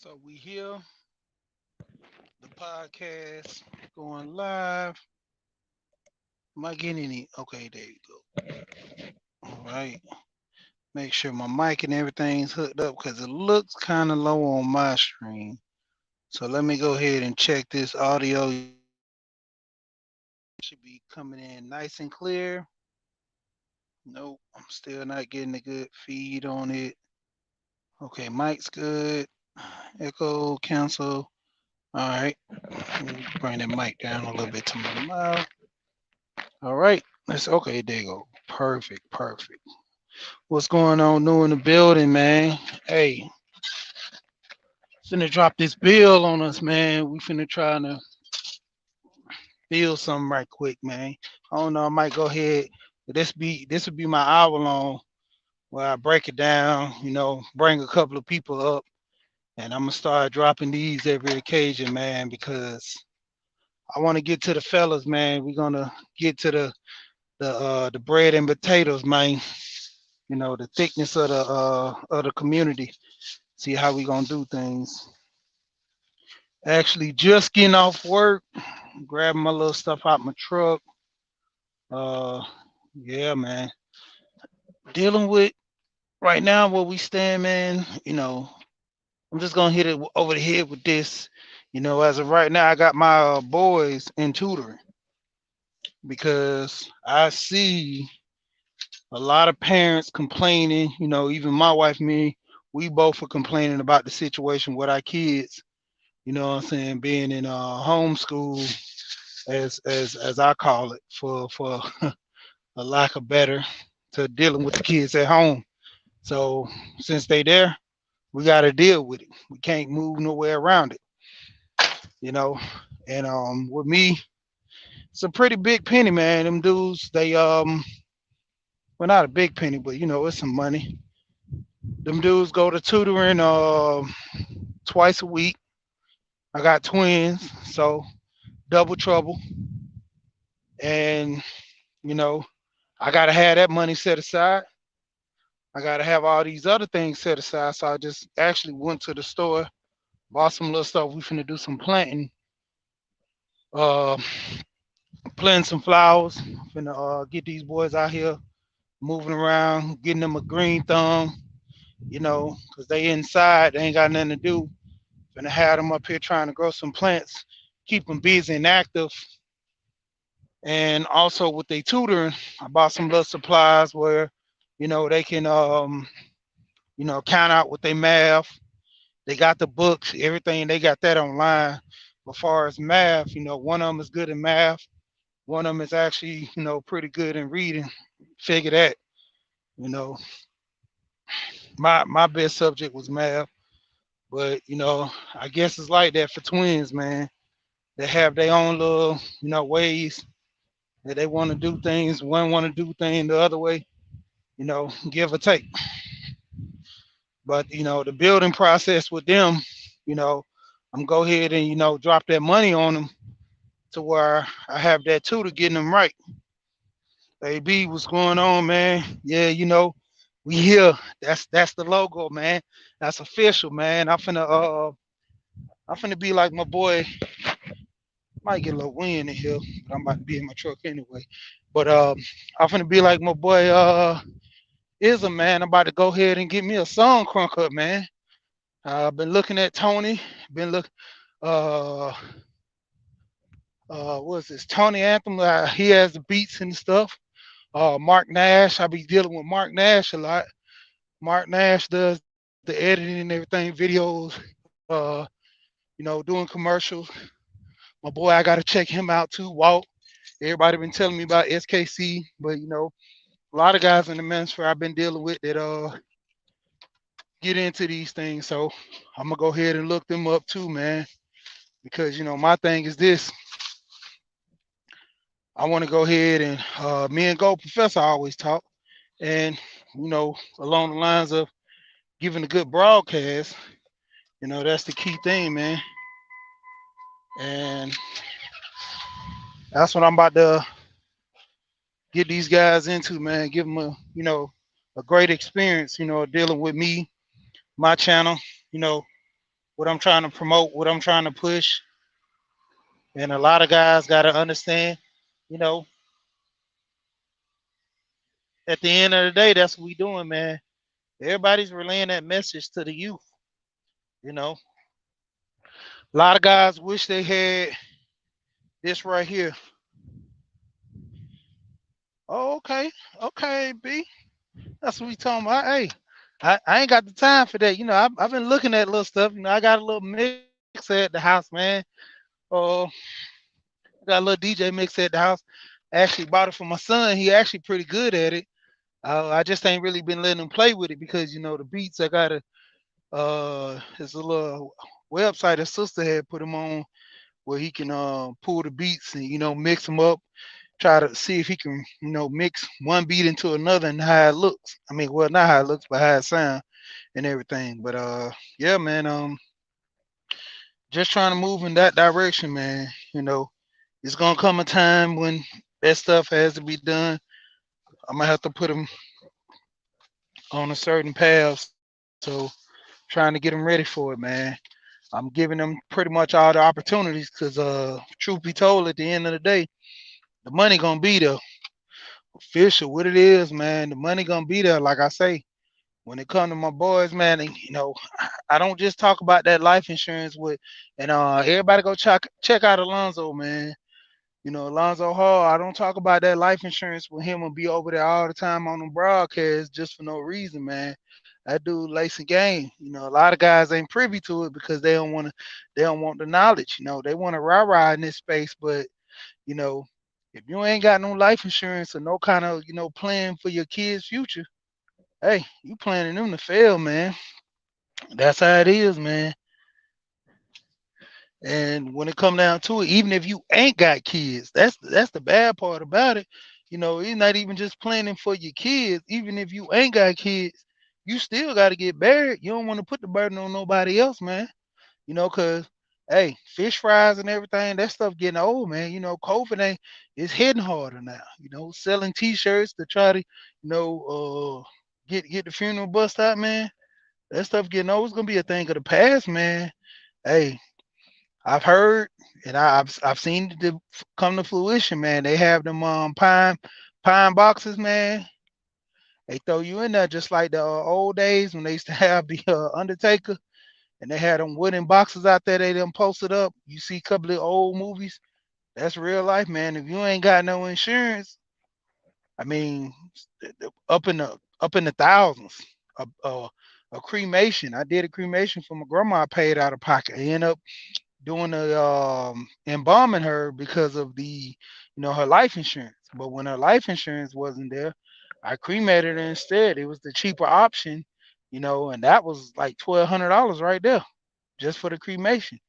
So we here, the podcast going live. Am I getting any? Okay, there you go. All right. Make sure my mic and everything's hooked up because it looks kind of low on my stream. So let me go ahead and check this audio. Should be coming in nice and clear. Nope, I'm still not getting a good feed on it. Okay, mic's good. Echo, cancel. All right. Let me bring that mic down a little bit to my mouth. All right. That's okay. There you go. Perfect. Perfect. What's going on new in the building, man? Hey, finna drop this bill on us, man. We finna try to build something right quick, man. I don't know. I might go ahead. This would be my hour long where I break it down. Bring a couple of people up, and I'm gonna start dropping these every occasion, man, because I want to get to the fellas, man. We're gonna get to the bread and potatoes, man. The thickness of the community. See how we gonna do things. Actually, just getting off work, grabbing my little stuff out my truck. Uh, yeah, man. Dealing with right now where we stand, man. I'm just gonna hit it over the head with this. As of right now, I got my boys in tutoring because I see a lot of parents complaining. Even my wife, me, we both are complaining about the situation with our kids. You know what I'm saying? Being in homeschool, as I call it, for a lack of better, to dealing with the kids at home. So since they there, we got to deal with it. We can't move nowhere around it. You know, and with me, it's a pretty big penny, man. Them dudes, they well, not a big penny, but it's some money. Them dudes go to tutoring twice a week. I got twins, so double trouble. And you know, I gotta have that money set aside. I gotta have all these other things set aside. So I just actually went to the store, bought some little stuff. We finna do some planting, uh, planting some flowers. Finna get these boys out here moving around, getting them a green thumb. Cause they inside, they ain't got nothing to do. Finna have them up here trying to grow some plants, keep them busy and active. And also with their tutoring, I bought some little supplies where, they can count out with their math. They got the books, everything. They got that online. As far as math, one of them is good in math. One of them is actually, pretty good in reading. Figure that. You know, my best subject was math, but I guess it's like that for twins, man. They have their own little, ways that they want to do things. One want to do things the other way. Give or take. But the building process with them, you know, I'm go ahead and drop that money on them to where I have that tutor getting them right. AB, what's going on, man? Yeah, we here. That's the logo, man. That's official, man. I'm finna be like my boy. Might get a little wind in here, but I'm about to be in my truck anyway. But I'm finna be like my boy is a man. I'm about to go ahead and get me a song crunk up, man. I've been looking at Tony. Been look. Uh, what's this? Tony Anthem. He has the beats and stuff. Mark Nash. I be dealing with Mark Nash a lot. Mark Nash does the editing and everything, videos. Doing commercials. My boy, I gotta check him out too. Walt. Everybody been telling me about SKC, but a lot of guys in the manosphere I've been dealing with that get into these things. So I'm gonna go ahead and look them up too, man. Because my thing is this. I want to go ahead and me and Gold Professor always talk, and along the lines of giving a good broadcast. That's the key thing, man. And that's what I'm about to get these guys into, man. Give them a great experience. Dealing with me, my channel. You know, what I'm trying to promote, what I'm trying to push. And a lot of guys got to understand, you know, at the end of the day, that's what we doing, man. Everybody's relaying that message to the youth. You know, a lot of guys wish they had this right here. Oh, okay, okay, B. That's what we talking about. Hey, I ain't got the time for that. I've been looking at little stuff. I got a little mixer at the house, man. Uh, got a little DJ mixer at the house. I actually bought it for my son. He actually pretty good at it. I just ain't really been letting him play with it because the beats I got to his little website his sister had put him on where he can pull the beats and mix them up, try to see if he can mix one beat into another and how it looks. I mean, well, not how it looks, but how it sounds and everything. But yeah, man, just trying to move in that direction, man. It's gonna come a time when that stuff has to be done. I'm gonna have to put him on a certain path. So trying to get them ready for it, man. I'm giving them pretty much all the opportunities because truth be told, at the end of the day, the money gonna be there. Official, what it is, man. The money gonna be there. Like I say, when it come to my boys, man, and, I don't just talk about that life insurance with, and everybody go check out Alonzo, man. Alonzo Hall. I don't talk about that life insurance with him and be over there all the time on them broadcasts just for no reason, man. That dude lacing game. A lot of guys ain't privy to it because they don't want the knowledge. They want to rah-rah in this space, but you know, if you ain't got no life insurance or no kind of, plan for your kids' future, hey, you planning them to fail, man. That's how it is, man. And when it come down to it, even if you ain't got kids, that's the bad part about it. It's not even just planning for your kids. Even if you ain't got kids, you still got to get married. You don't want to put the burden on nobody else, man. Cause hey, fish fries and everything, that stuff getting old, man. COVID ain't it's hitting harder now. Selling T-shirts to try to, get the funeral bust out, man. That stuff getting old. It's gonna be a thing of the past, man. Hey, I've heard and I've seen it come to fruition, man. They have them pine boxes, man. They throw you in there just like the old days when they used to have the Undertaker and they had them wooden boxes out there. They done posted up. You see a couple of old movies. That's real life, man. If you ain't got no insurance, I mean, up in the thousands. A cremation. I did a cremation for my grandma. I paid out of pocket. I ended up doing the embalming her because of her life insurance. But when her life insurance wasn't there, I cremated her instead. It was the cheaper option, and that was like $1,200 right there just for the cremation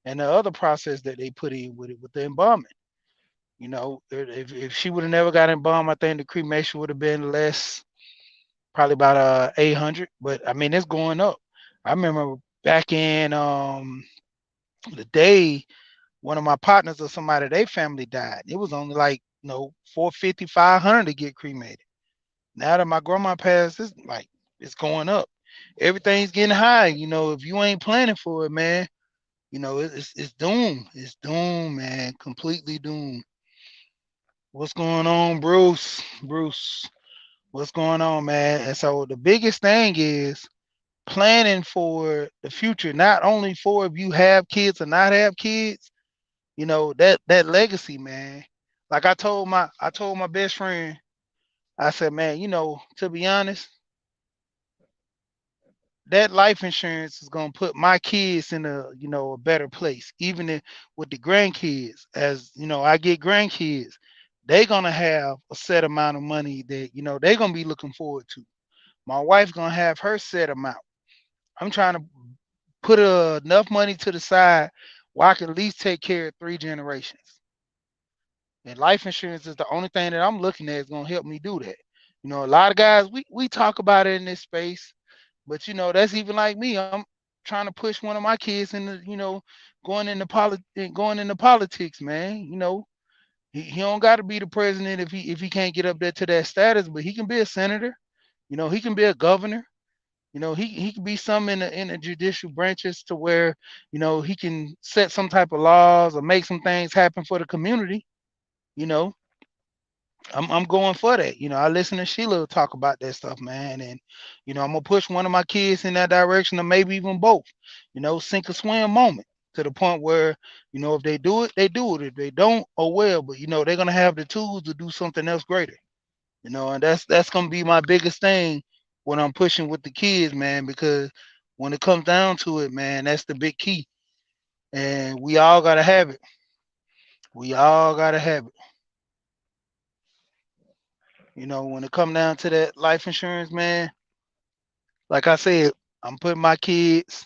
and the other process that they put in with it with the embalming. If she would have never got embalmed, I think the cremation would have been less, probably about 800. But I mean, it's going up. I remember back in the day one of my partners or somebody, their family died. It was only like 450, 500 to get cremated. Now that my grandma passed, it's going up. Everything's getting high. If you ain't planning for it, man, it's doom. It's doom, man. Completely doom. What's going on, Bruce? Bruce, what's going on, man? And so the biggest thing is planning for the future, not only for if you have kids or not have kids, that legacy, man. Like I told my best friend, I said, man, to be honest, that life insurance is gonna put my kids in a better place. Even with the grandkids, as I get grandkids, they gonna have a set amount of money that they gonna be looking forward to. My wife gonna have her set amount. I'm trying to put enough money to the side where I can at least take care of 3 generations. And life insurance is the only thing that I'm looking at is gonna help me do that. A lot of guys we talk about it in this space, but that's even like me. I'm trying to push one of my kids into going into politics, man. He don't got to be the president if he can't get up there to that status, but he can be a senator. He can be a governor. he could be some in the judicial branches to where, he can set some type of laws or make some things happen for the community. You know, I'm going for that. I listen to Sheila talk about that stuff, man, and I'm gonna push one of my kids in that direction, or maybe even both. Sink or swim moment to the point where if they do it, they do it. If they don't, oh well. But they're gonna have the tools to do something else greater. And that's gonna be my biggest thing when I'm pushing with the kids, man, because when it comes down to it, man, that's the big key, and we all gotta have it. We all gotta have it. When it come down to that life insurance, man, like I said, I'm putting my kids,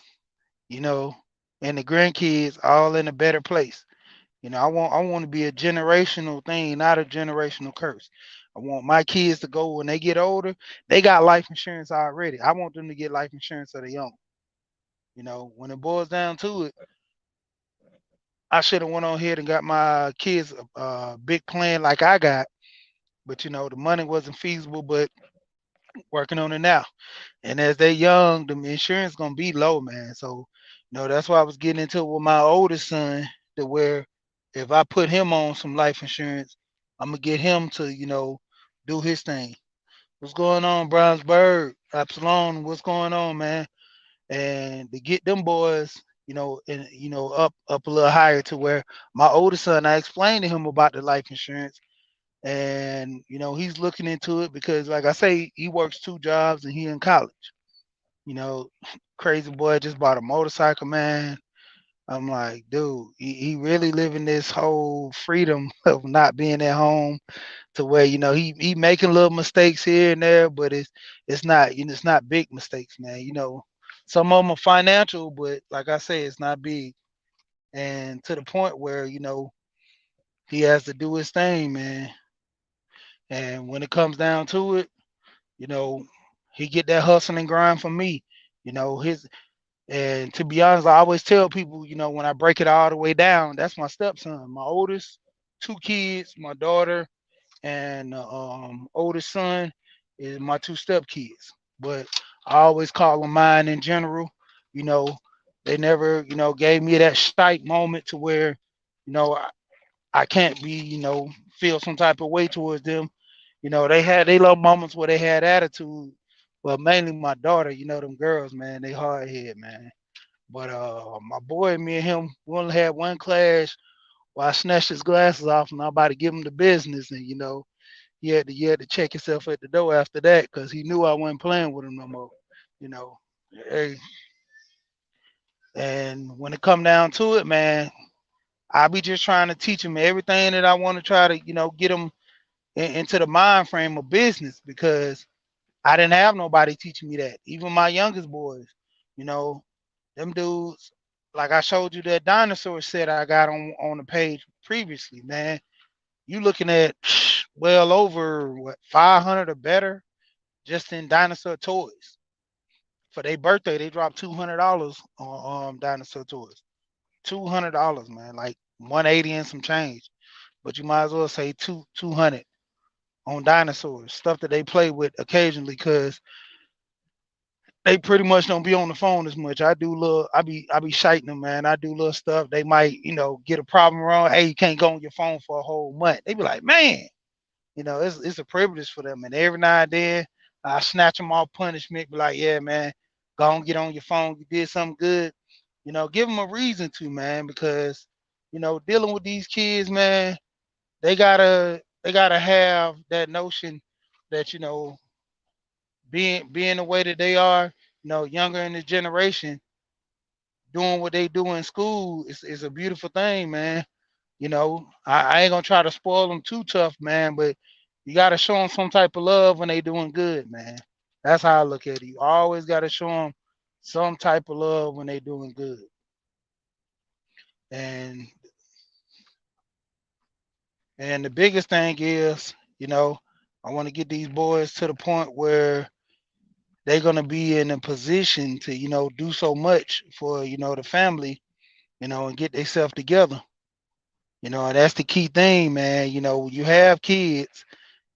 you know, and the grandkids all in a better place. I want to be a generational thing, not a generational curse. I want my kids to go when they get older, they got life insurance already. I want them to get life insurance so they own. When it boils down to it, I should have went on here and got my kids a big plan like I got, but the money wasn't feasible. But working on it now. And as they young, the insurance gonna be low, man. So, that's why I was getting into it with my oldest son, to where if I put him on some life insurance, I'm gonna get him to, do his thing. What's going on, Brownsburg? Absalom, what's going on, man? And to get them boys, and up a little higher to where my oldest son, I explained to him about the life insurance, and he's looking into it because, like I say, he works two jobs and he in college. you know, Crazy boy just bought a motorcycle, man. I'm like, dude, he really living this whole freedom of not being at home, to where he making little mistakes here and there, but it's not it's not big mistakes, man. Some of them are financial, but like I say, it's not big, and to the point where he has to do his thing, man. And when it comes down to it, you know, he get that hustle and grind from me. His And to be honest, I always tell people, when I break it all the way down, that's my stepson, my oldest two kids, my daughter, and oldest son is my two stepkids. But I always call them mine in general. You know, they never, gave me that shite moment to where, you know, I can't be, feel some type of way towards them. They had they little moments where they had attitude, but mainly my daughter. Them girls, man, they hard head, man. But my boy, me and him, we only had one clash where I snatched his glasses off and I'm about to give him the business, and he had to check himself at the door after that because he knew I wasn't playing with him no more. You know, hey, and when it come down to it, man, I be just trying to teach him everything that I want to try to get him into the mind frame of business, because I didn't have nobody teaching me that. Even my youngest boys, you know, them dudes, like I showed you that dinosaur set I got on the page previously, man. You looking at well over what 500 or better just in dinosaur toys. For their birthday, they dropped $200 on dinosaur toys. $200, man, like 180 and some change. But you might as well say 200 on dinosaurs, stuff that they play with occasionally, because they pretty much don't be on the phone as much. I be shiting them, man. I do little stuff. They might, get a problem wrong. Hey, you can't go on your phone for a whole month. They be like, man, it's a privilege for them. And every now and then I snatch them off punishment, be like, yeah, man, go on, get on your phone. You did something good. Give them a reason to, man, because dealing with these kids, man, they gotta have that notion that being the way that they are, younger in the generation, doing what they do in school is a beautiful thing, man. I ain't gonna try to spoil them too tough, man, but you gotta show them some type of love when they doing good, man. That's how I look at it. You always gotta show them some type of love when they doing good. And and the biggest thing is, I want to get these boys to the point where they're gonna be in a position to, do so much for, the family, and get themselves together. And that's the key thing, man. When you have kids,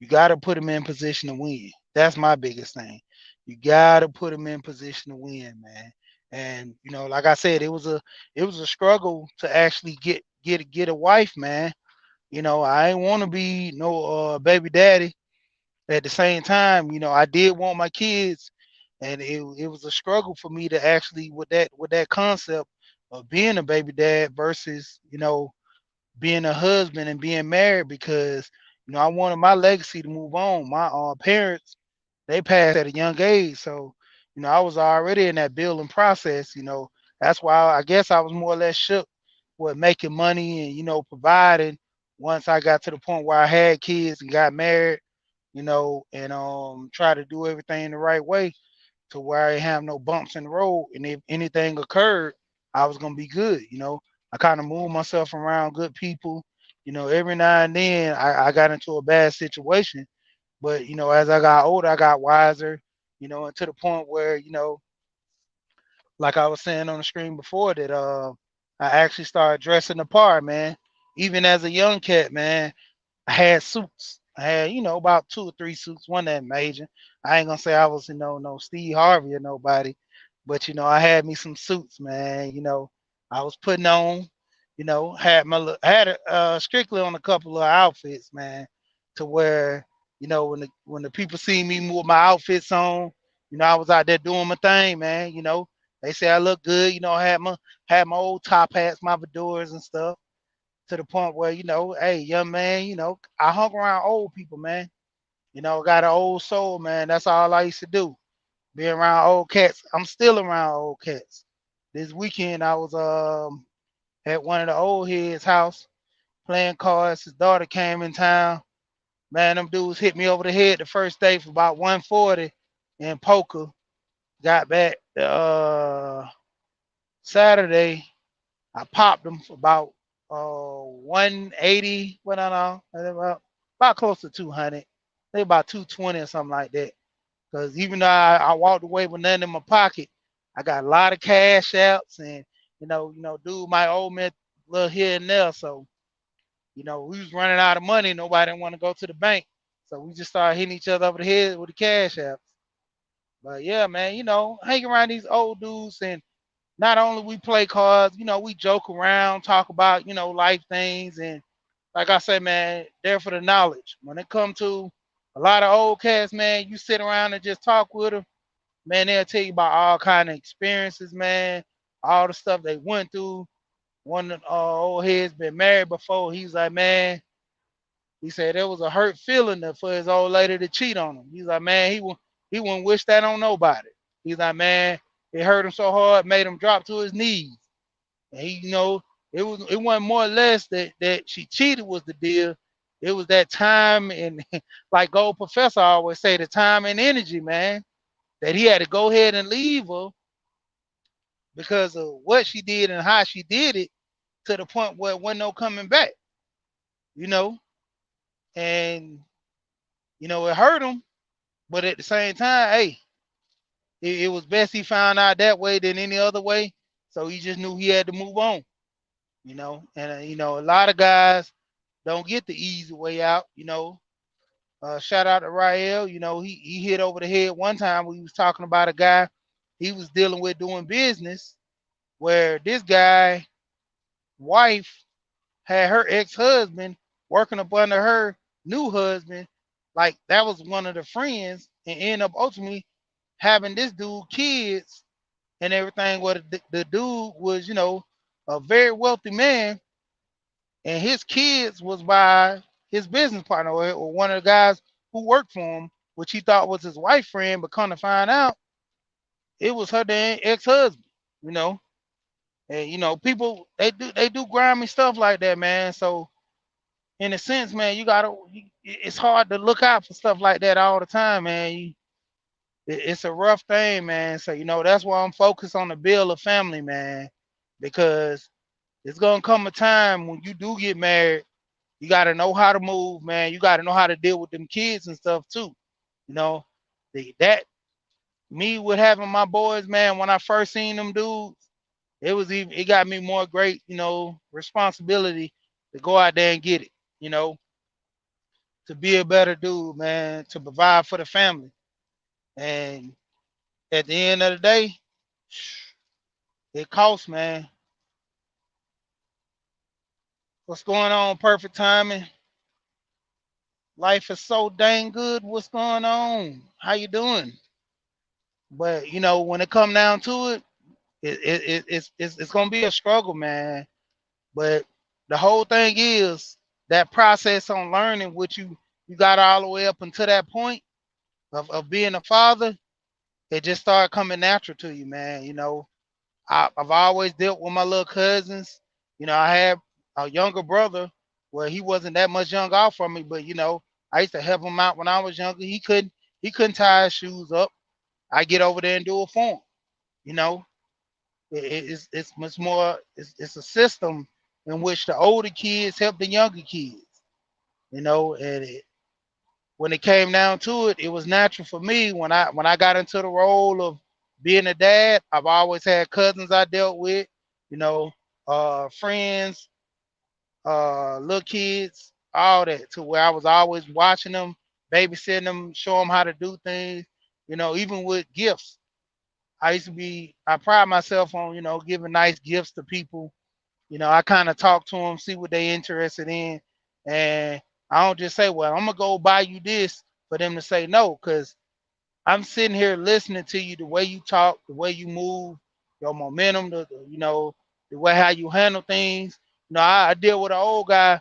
you got to put them in position to win. That's my biggest thing. You gotta put them in position to win, man. And like I said, it was a struggle to actually get a wife, man. I ain't want to be no baby daddy. At the same time, I did want my kids, and it was a struggle for me to actually with that concept of being a baby dad versus being a husband and being married because I wanted my legacy to move on. My parents, they passed at a young age, so I was already in that building process. That's why I guess I was more or less shook with making money and providing once I got to the point where I had kids and got married, and try to do everything the right way to where I ain't have no bumps in the road. And if anything occurred, I was gonna be good. I kind of moved myself around good people. Every now and then I got into a bad situation, but as I got older, I got wiser. And to the point where like I was saying on the screen before, that I actually started dressing the part, man. Even as a young cat, man, I had suits. I had, about 2 or 3 suits, one that major. I ain't gonna say I was, no Steve Harvey or nobody, but I had me some suits, man. I was putting on, had had strictly on a couple of outfits, man, to where, when the people see me with my outfits on, I was out there doing my thing, man. They say I look good, I had my old top hats, my fedoras and stuff to the point where, hey, young man, I hung around old people, man. Got an old soul, man. That's all I used to do. Be around old cats. I'm still around old cats. This weekend I was at one of the old heads' house playing cards. His daughter came in town. Man, them dudes hit me over the head the first day for about 140 in poker. Got back Saturday. I popped them for about 180. What I know, about close to 200. They about 220 or something like that. Because even though I walked away with nothing in my pocket, I got a lot of cash outs, and dude, my old man little here and there. So we was running out of money. Nobody didn't want to go to the bank, so we just started hitting each other over the head with the cash outs. But yeah, man, hanging around these old dudes, and not only we play cards, we joke around, talk about, life things. And like I said, man, there for the knowledge. When it come to a lot of old cats, man, you sit around and just talk with them, man, they'll tell you about all kind of experiences, man, all the stuff they went through. One of the old heads been married before. He's like, man, he said there was a hurt feeling for his old lady to cheat on him. He's like, man, he wouldn't wish that on nobody. He's like, man, it hurt him so hard, made him drop to his knees. And he, it wasn't more or less that she cheated was the deal. It was that time and like Gold Professor always say, the time and energy, man, that he had to go ahead and leave her because of what she did and how she did it to the point where there wasn't no coming back, you know. And it hurt him, but at the same time, hey, it was best he found out that way than any other way. So he just knew he had to move on, And a lot of guys don't get the easy way out. Shout out to Rael. He hit over the head one time. We was talking about a guy he was dealing with doing business where this guy wife had her ex-husband working up under her new husband. Like that was one of the friends, and end up ultimately having this dude kids and everything. Where the dude was, a very wealthy man, and his kids was by his business partner or one of the guys who worked for him, which he thought was his wife friend, but come to find out, it was her damn ex-husband. You know, and people they do grimy stuff like that, man. So in a sense, man, it's hard to look out for stuff like that all the time, man. It's a rough thing, man. So that's why I'm focused on the build of family, man, because it's gonna come a time when you do get married. You got to know how to move, man. You got to know how to deal with them kids and stuff too. You know, that me with having my boys, man. When I first seen them dudes, it got me more great, responsibility to go out there and get it. You know, to be a better dude, man. To provide for the family, and at the end of the day, it costs, man. What's going on? Perfect timing. Life is so dang good. What's going on? How you doing? But when it come down to it, it's gonna be a struggle, man. But the whole thing is that process on learning what you got all the way up until that point of being a father. It just started coming natural to you, man. I've always dealt with my little cousins. I had a younger brother where he wasn't that much young off from me, but I used to help him out when I was younger. He couldn't tie his shoes up. I get over there and do it for him. You know, it's much more. It's a system in which the older kids help the younger kids. And when it came down to it, it was natural for me when I got into the role of being a dad. I've always had cousins I dealt with, you know, friends, little kids, all that, to where I was always watching them, babysitting them, show them how to do things. Even with gifts, I pride myself on giving nice gifts to people. I kind of talk to them, see what they interested in, and I don't just say, "Well, I'm gonna go buy you this," for them to say no, because I'm sitting here listening to you, the way you talk, the way you move, your momentum, the way how you handle things. I deal with an old guy,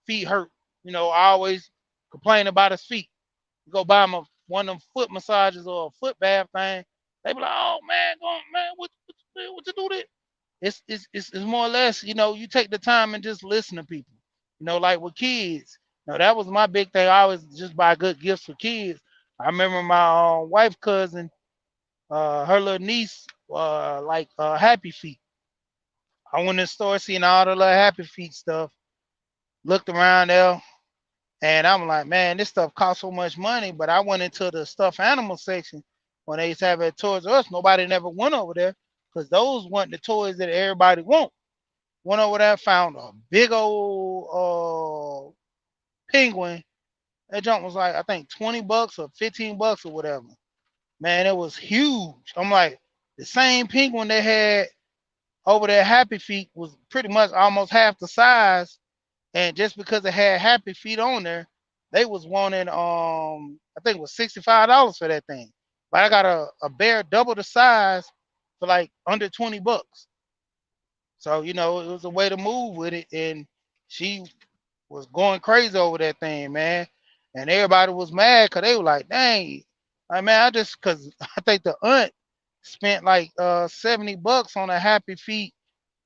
feet hurt. I always complain about his feet. You go buy him one of them foot massages or a foot bath thing. They be like, "Oh man, go on, man, what you do this?" It's more or less, you take the time and just listen to people. Like with kids. That was my big thing. I always just buy good gifts for kids. I remember my wife cousin, her little niece, like Happy Feet. I went in the store seeing all the little Happy Feet stuff. Looked around there, and I'm like, man, this stuff costs so much money. But I went into the stuffed animal section when they used to have it at Toys R Us. Nobody never went over there because those weren't the toys that everybody want. Went over there, found a big old penguin. That junk was like, I think, $20 or $15 or whatever. Man, it was huge. I'm like, the same penguin they had over there, Happy Feet, was pretty much almost half the size. And just because it had Happy Feet on there, they was wanting I think it was $65 for that thing. But I got a bear double the size for like under $20. So it was a way to move with it, and she was going crazy over that thing, man. And everybody was mad because they were like, "Dang, I mean, because I think the aunt spent like $70 on a Happy Feet,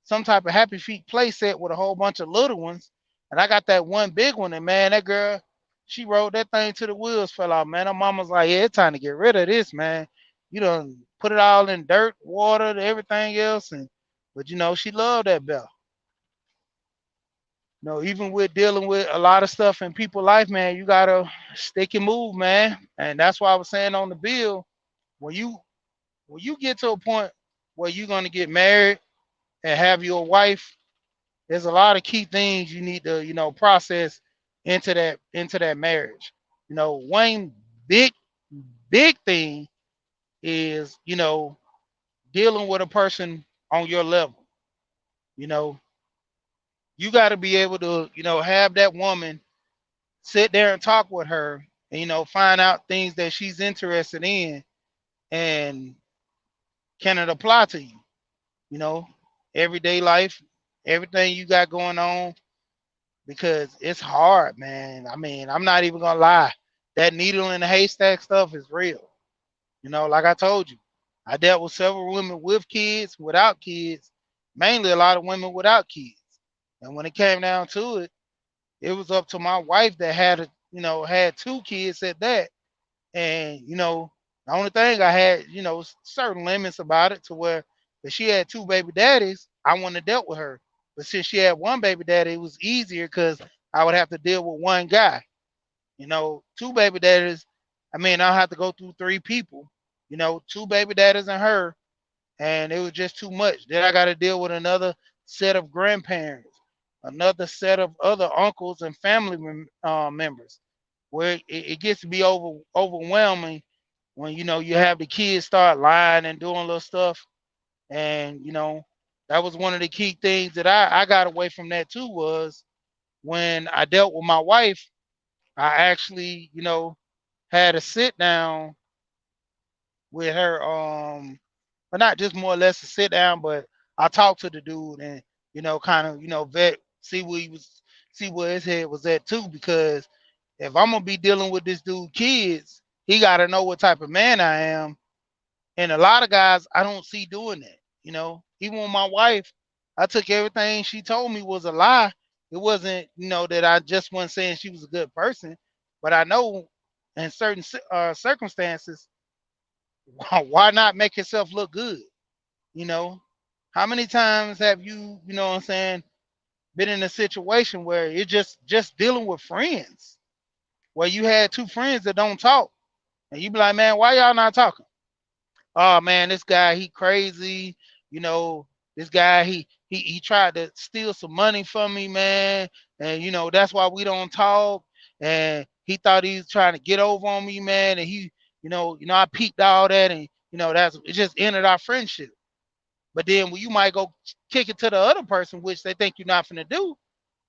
some type of Happy Feet play set with a whole bunch of little ones, and I got that one big one, and man, that girl, she rode that thing till the wheels fell off, man. Her mama's like, "Yeah, it's time to get rid of this, man. You done put it all in dirt, water, and everything else," and but she loved that bell. Even with dealing with a lot of stuff in people's life, man, you gotta stick and move, man. And that's why I was saying on the bill, when you get to a point where you're gonna get married and have your wife, there's a lot of key things you need to, process into that marriage. One big, big thing is, dealing with a person on your level. You know, you gotta be able to, have that woman sit there and talk with her and find out things that she's interested in, and can it apply to you, you know everyday life, everything you got going on, because it's hard, man. I mean, I'm not even gonna lie, that needle in the haystack stuff is real. Like I told you, I dealt with several women with kids, without kids, mainly a lot of women without kids. And when it came down to it, it was up to my wife that had two kids at that. And the only thing I had, certain limits about it, to where if she had two baby daddies, I wouldn't have dealt with her. But since she had one baby daddy, it was easier because I would have to deal with one guy. Two baby daddies, I mean, I'll have to go through three people. Two baby daddies and her, and it was just too much. Then I got to deal with another set of grandparents, another set of other uncles and family members, where it gets to be overwhelming when you have the kids start lying and doing little stuff. And that was one of the key things that I got away from that too, was when I dealt with my wife. I actually had a sit down with her, but not just more or less a sit down, but I talked to the dude and kind of vet, see where he was, see where his head was at too, because if I'm gonna be dealing with this dude kids, he got to know what type of man I am. And a lot of guys I don't see doing that. Even with my wife, I took everything she told me was a lie. It wasn't, that I just wasn't saying she was a good person, but I know in certain circumstances, why not make yourself look good? You know, how many times have you, what I'm saying, been in a situation where you're just dealing with friends, where you had two friends that don't talk, and you be like, man, why y'all not talking? Oh man, this guy he crazy. You know, this guy he tried to steal some money from me, man, and that's why we don't talk. And he thought he was trying to get over on me, man, and I peeped all that, and that's it just ended our friendship. But then when you might go kick it to the other person, which they think you're not finna do,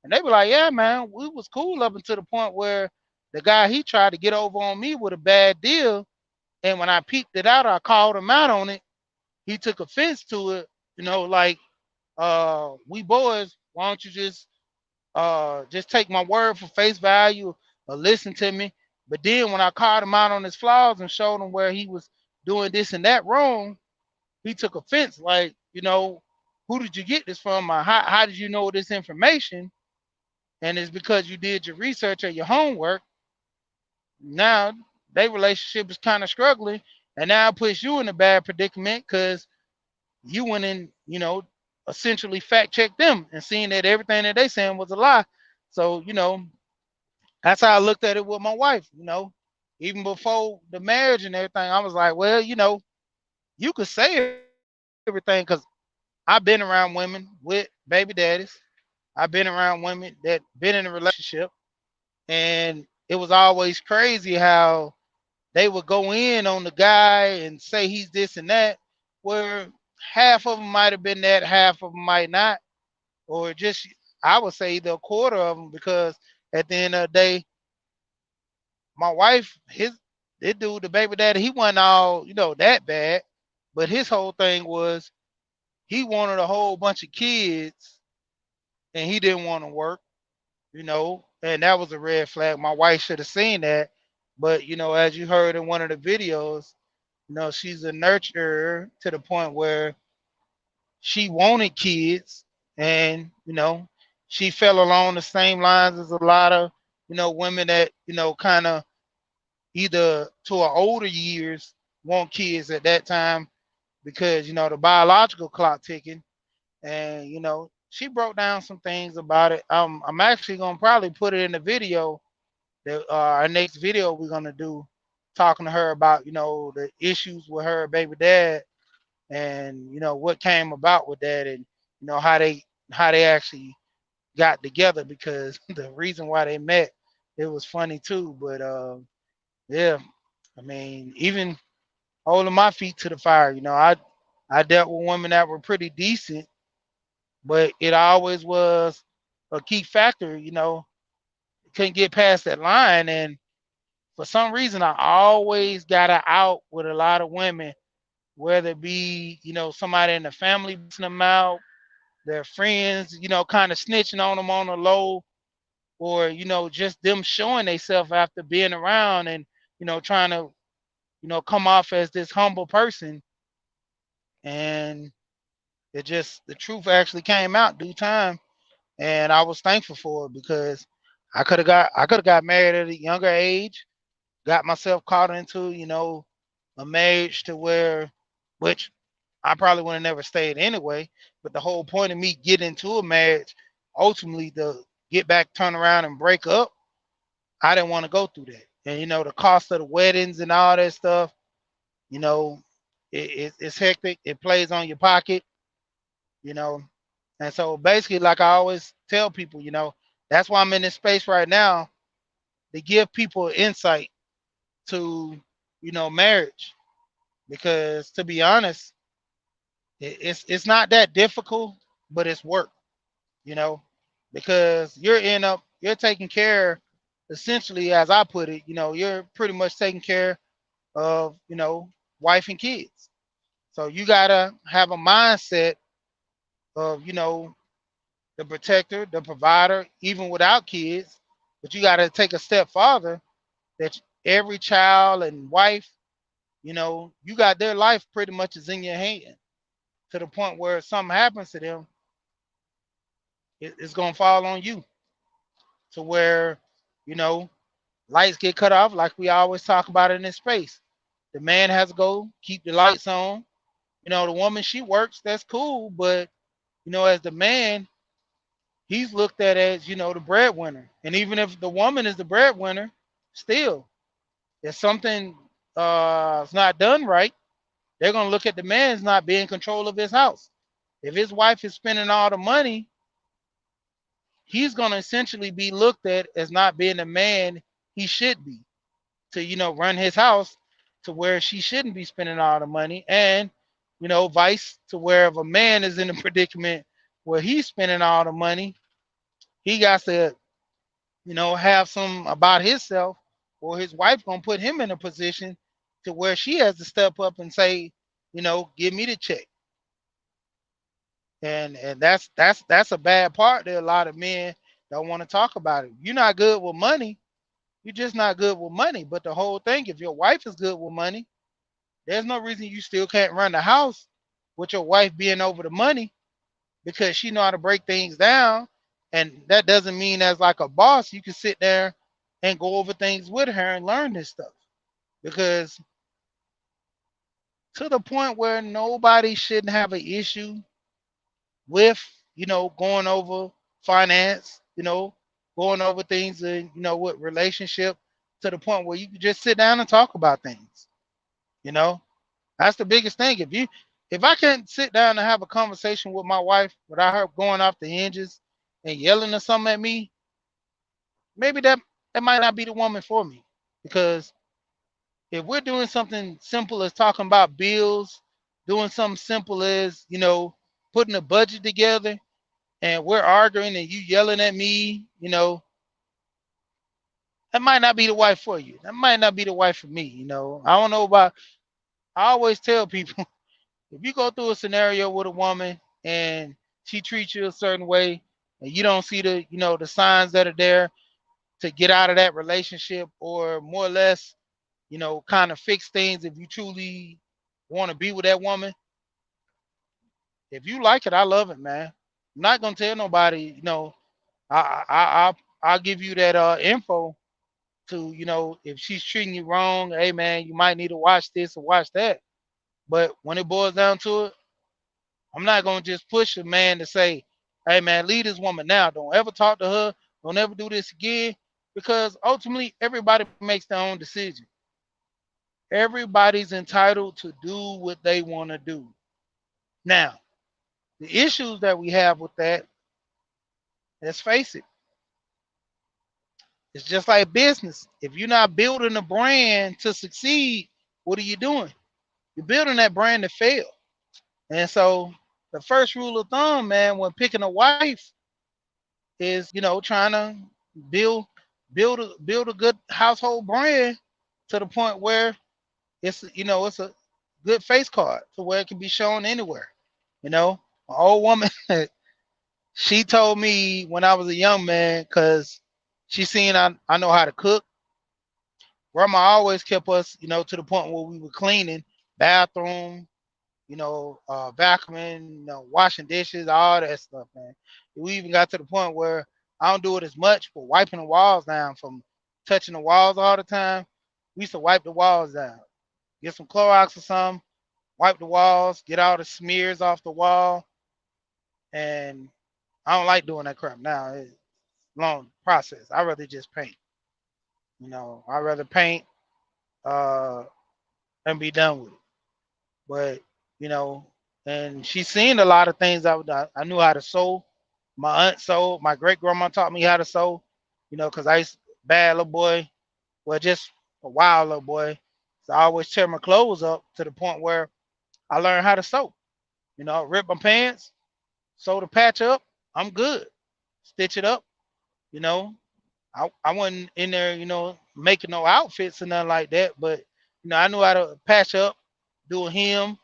and they be like, yeah, man, we was cool up until the point where the guy he tried to get over on me with a bad deal, and when I peeped it out, I called him out on it. He took offense to it, like, we boys, why don't you just take my word for face value or listen to me? But then when I called him out on his flaws and showed him where he was doing this and that wrong, he took offense. Like, who did you get this from? Or how did you know this information? And it's because you did your research or your homework. Now their relationship is kind of struggling, and now it puts you in a bad predicament because you went in, essentially fact checked them and seeing that everything that they saying was a lie. So, that's how I looked at it with my wife. Even before the marriage and everything, I was like, well, you could say everything because I've been around women with baby daddies. I've been around women that been in a relationship, and it was always crazy how they would go in on the guy and say he's this and that, where half of them might have been that, half of them might not, or just I would say either a quarter of them, because at the end of the day, my wife, this dude, the baby daddy, he wasn't all that bad, but his whole thing was he wanted a whole bunch of kids and he didn't want to work, and that was a red flag. My wife should have seen that, but as you heard in one of the videos, she's a nurturer to the point where she wanted kids, and she fell along the same lines as a lot of women that kind of either to her older years want kids at that time, because the biological clock ticking. And she broke down some things about it. I'm actually gonna probably put it in the video that our next video we're gonna do, talking to her about the issues with her baby dad, and what came about with that, and how they actually got together, because the reason why they met, it was funny too. But yeah, I mean, even holding my feet to the fire, I dealt with women that were pretty decent, but it always was a key factor, couldn't get past that line. And for some reason, I always got out with a lot of women, whether it be, somebody in the family busting them out, their friends, kind of snitching on them on the low, or, just them showing themselves after being around and, trying to, come off as this humble person. And the truth actually came out due time. And I was thankful for it, because I could have got married at a younger age, got myself caught into, a marriage to where, which I probably would have never stayed anyway. But the whole point of me getting into a marriage, ultimately to get back, turn around and break up, I didn't want to go through that. And the cost of the weddings and all that stuff, you know, it's hectic. It plays on your pocket, you know. And so basically, like I always tell people, that's why I'm in this space right now, to give people insight to marriage. Because to be honest, it's not that difficult, but it's work, you know, because you're taking care, essentially, as I put it, you're pretty much taking care of, wife and kids. So you gotta have a mindset of, the protector, the provider, even without kids. But you gotta take a step farther that every child and wife, you got their life pretty much is in your hand, to the point where if something happens to them, it's gonna fall on you. To where, you know, lights get cut off, like we always talk about in this space. The man has to go keep the lights on. The woman, she works, that's cool, but as the man, he's looked at as, the breadwinner. And even if the woman is the breadwinner, still, if something is not done right, they're gonna look at the man's not being in control of his house. If his wife is spending all the money, he's gonna essentially be looked at as not being the man he should be to, run his house, to where she shouldn't be spending all the money. And, vice to where if a man is in a predicament where he's spending all the money, he got to, have some about himself, or his wife gonna put him in a position to where she has to step up and say, give me the check. And that's a bad part that a lot of men don't want to talk about it. You're not good with money. You're just not good with money. But the whole thing, if your wife is good with money, there's no reason you still can't run the house with your wife being over the money, because she know how to break things down. And that doesn't mean as like a boss, you can sit there and go over things with her and learn this stuff. Because to the point where nobody shouldn't have an issue with, going over finance, going over things, and, with relationship, to the point where you can just sit down and talk about things. You know, that's the biggest thing. If I can't sit down and have a conversation with my wife without her going off the hinges and yelling or something at me, maybe that might not be the woman for me. Because if we're doing something simple as talking about bills, doing something simple as, putting a budget together, and we're arguing and you yelling at me, that might not be the wife for you. That might not be the wife for me. I don't know about, I always tell people, if you go through a scenario with a woman and she treats you a certain way, and you don't see the, the signs that are there to get out of that relationship, or more or less, kind of fix things, if you truly want to be with that woman, if you like it, I love it, man. I'm not gonna tell nobody, I'll give you that info to, if she's treating you wrong, hey man, you might need to watch this or watch that. But when it boils down to it, I'm not gonna just push a man to say, hey man, leave this woman now. Don't ever talk to her. Don't ever do this again. Because ultimately everybody makes their own decision. Everybody's entitled to do what they want to do. Now, the issues that we have with that, let's face it, it's just like business. If you're not building a brand to succeed, what are you doing? You're building that brand to fail. And so the first rule of thumb, man, when picking a wife is, trying to build build a good household brand, to the point where it's a good face card to where it can be shown anywhere. My old woman, she told me when I was a young man, because she seen I know how to cook. Grandma always kept us, to the point where we were cleaning bathroom, vacuuming, washing dishes, all that stuff, man. We even got to the point where I don't do it as much, but wiping the walls down from touching the walls all the time. We used to wipe the walls down, get some Clorox or something, wipe the walls, get all the smears off the wall. And I don't like doing that crap now. It's a long process. I rather just paint. I rather paint uh, and be done with it. But you know, and she's seen a lot of things. I knew how to sew. My aunt sewed. My great grandma taught me how to sew. Because I used bad little boy, well, just a wild little boy. So I always tear my clothes up to the point where I learned how to sew. Rip my pants, sew the patch up, I'm good. Stitch it up, you know. I wasn't in there, making no outfits or nothing like that, but I knew how to patch up, do a hem,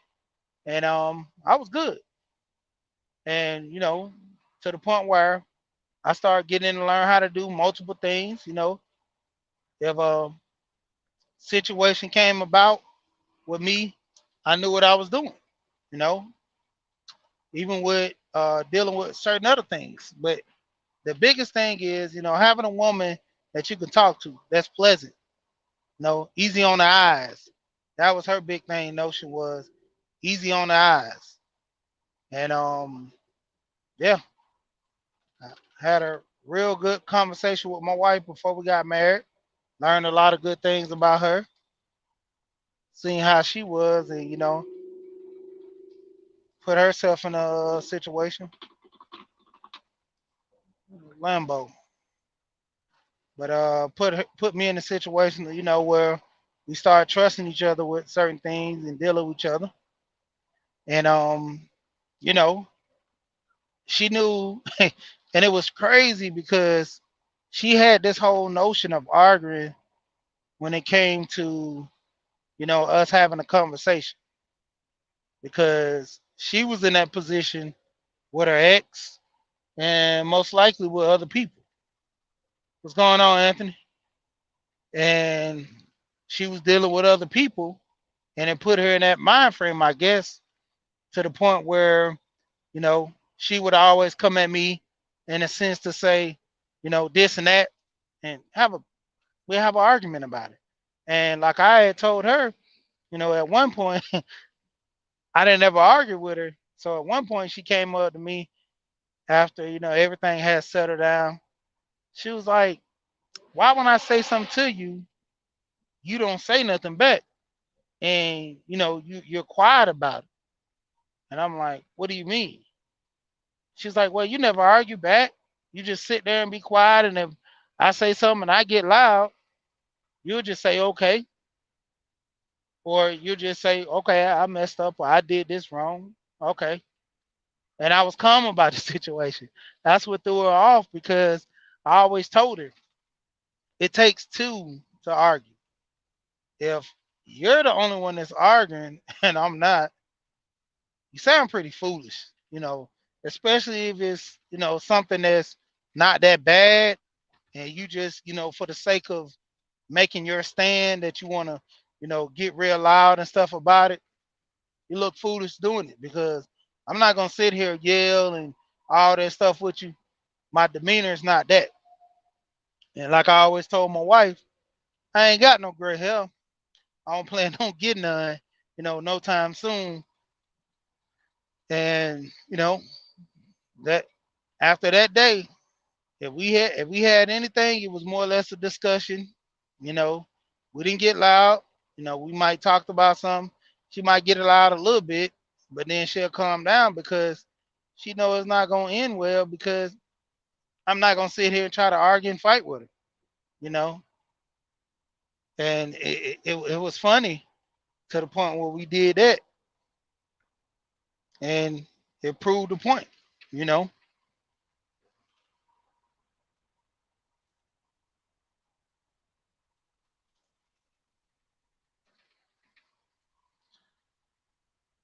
and I was good. And to the point where I started getting in to learn how to do multiple things. If a situation came about with me, I knew what I was doing. You know, even with dealing with certain other things. But the biggest thing is, having a woman that you can talk to that's pleasant. Easy on the eyes. That was her big thing. Notion was easy on the eyes, and yeah, I had a real good conversation with my wife before we got married. Learned a lot of good things about her, seeing how she was, and put herself in a situation, Lambo, but put me in a situation, where we start trusting each other with certain things and dealing with each other, and you know, she knew, and it was crazy because she had this whole notion of arguing when it came to us having a conversation because she was in that position with her ex and most likely with other people. What's going on, Anthony? And she was dealing with other people, and it put her in that mind frame, I guess, to the point where she would always come at me in a sense to say, this and that, and we have an argument about it. And like I had told her, at one point, I didn't ever argue with her. So at one point, she came up to me after everything had settled down. She was like, "Why when I say something to you, you don't say nothing back, and you're quiet about it?" And I'm like, "What do you mean?" She's like, "Well, you never argue back. You just sit there and be quiet, and if I say something and I get loud, you'll just say okay, or you just say okay, I messed up, or I did this wrong. Okay." And I was calm about the situation. That's what threw her off because I always told her it takes two to argue. If you're the only one that's arguing and I'm not, you sound pretty foolish, especially if it's, something that's not that bad and you just, for the sake of making your stand that you want to, get real loud and stuff about it, you look foolish doing it because I'm not going to sit here yell and all that stuff with you. My demeanor is not that. And like I always told my wife, I ain't got no gray hair. I don't plan on getting none, no time soon. And that after that day, if we had anything, it was more or less a discussion. You know, we didn't get loud. We might talked about something. She might get it loud a little bit, but then she'll calm down because she knows it's not gonna end well because I'm not gonna sit here and try to argue and fight with her. You know, and it was funny to the point where we did that, and it proved the point. You know,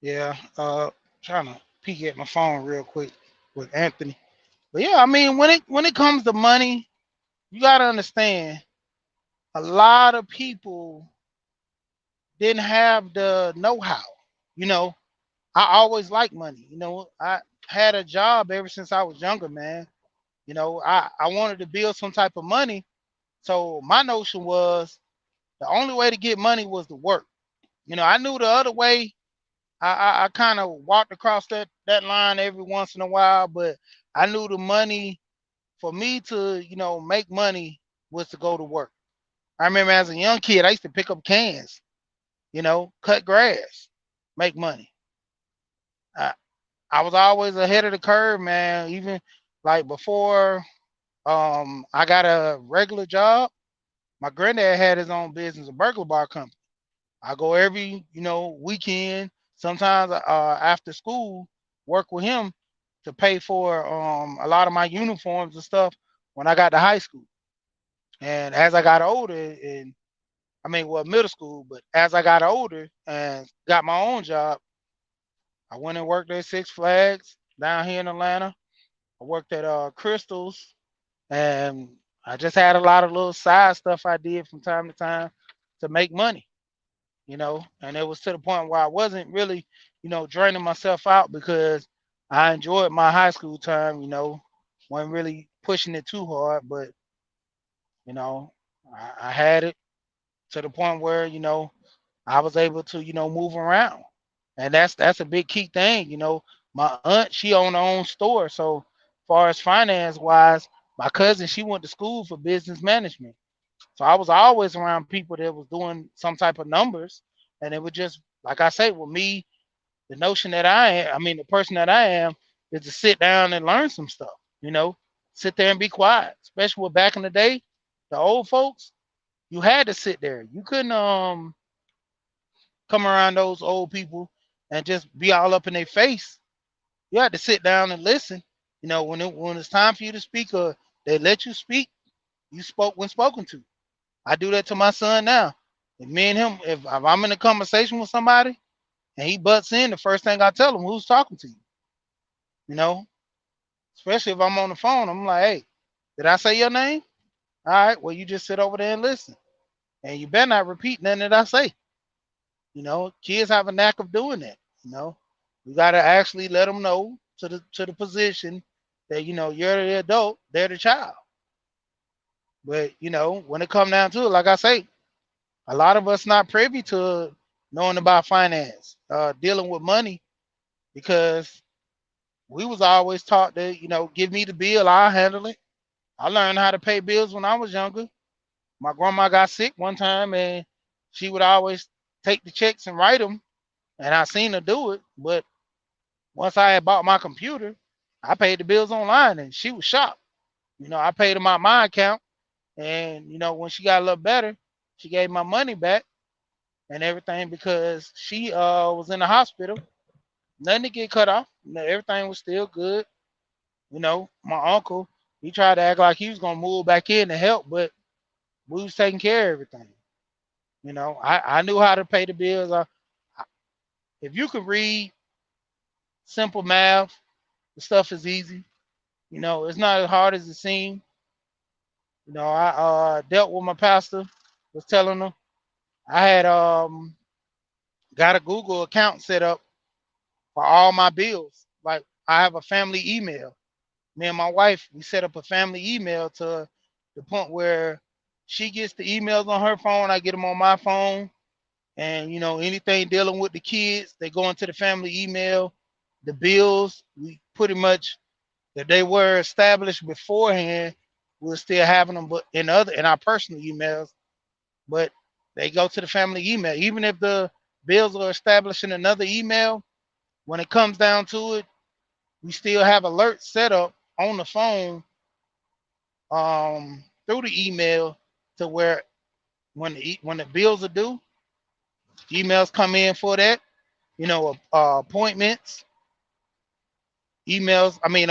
yeah. Trying to peek at my phone real quick with Anthony. But yeah, I mean, when it comes to money, you gotta understand a lot of people didn't have the know-how. You know, I always liked money. I had a job ever since I was younger, man. I wanted to build some type of money. So my notion was the only way to get money was to work. I knew the other way. I kind of walked across that line every once in a while, but I knew the money for me to, make money was to go to work. I remember as a young kid, I used to pick up cans, cut grass, make money. I, I was always ahead of the curve, man. Even like before I got a regular job, my granddad had his own business, a burglar bar company. I go every, weekend, sometimes after school, work with him to pay for a lot of my uniforms and stuff when I got to high school. And as I got older, and I mean, well, middle school, but as I got older and got my own job, I went and worked at Six Flags down here in Atlanta. I worked at Crystals, and I just had a lot of little side stuff I did from time to time to make money. And it was to the point where I wasn't really, draining myself out because I enjoyed my high school time, wasn't really pushing it too hard, but you know, I had it to the point where, I was able to, move around. And that's a big key thing. My aunt, she owned her own store. So far as finance wise, my cousin, she went to school for business management. So I was always around people that was doing some type of numbers. And it was just like I say, with me, the notion that I mean the person that I am is to sit down and learn some stuff, you know, sit there and be quiet. Especially with back in the day, the old folks, you had to sit there. You couldn't come around those old people and just be all up in their face. You had to sit down and listen. When it's time for you to speak or they let you speak, you spoke when spoken to. I do that to my son now. If me and him, if I'm in a conversation with somebody and he butts in, the first thing I tell him, who's talking to you? You know, especially if I'm on the phone, I'm like, hey, did I say your name? All right, well, you just sit over there and listen. And you better not repeat nothing that I say. Kids have a knack of doing that. You know, you got to actually let them know to the position that you're the adult, they're the child. But when it come down to it, like I say, a lot of us not privy to knowing about finance, dealing with money, because we was always taught to give me the bill, I'll handle it. I learned how to pay bills when I was younger. My grandma got sick one time, and she would always take the checks and write them, and I seen her do it. But once I had bought my computer, I paid the bills online, and she was shocked. I paid them out my account, and when she got a little better, she gave my money back and everything because she was in the hospital. Nothing to get cut off. Everything was still good. My uncle, he tried to act like he was gonna move back in to help, but we was taking care of everything. I knew how to pay the bills. If you could read simple math, the stuff is easy. It's not as hard as it seems. I dealt with my pastor, was telling him I had got a Google account set up for all my bills. Like I have a family email. Me and my wife, we set up a family email to the point where she gets the emails on her phone, I get them on my phone, and anything dealing with the kids, they go into the family email. The bills, we pretty much if they were established beforehand, we're still having them, but in our personal emails, but they go to the family email. Even if the bills are established in another email, when it comes down to it, we still have alerts set up on the phone through the email to where when the bills are due, emails come in for that. Appointments, emails. I mean,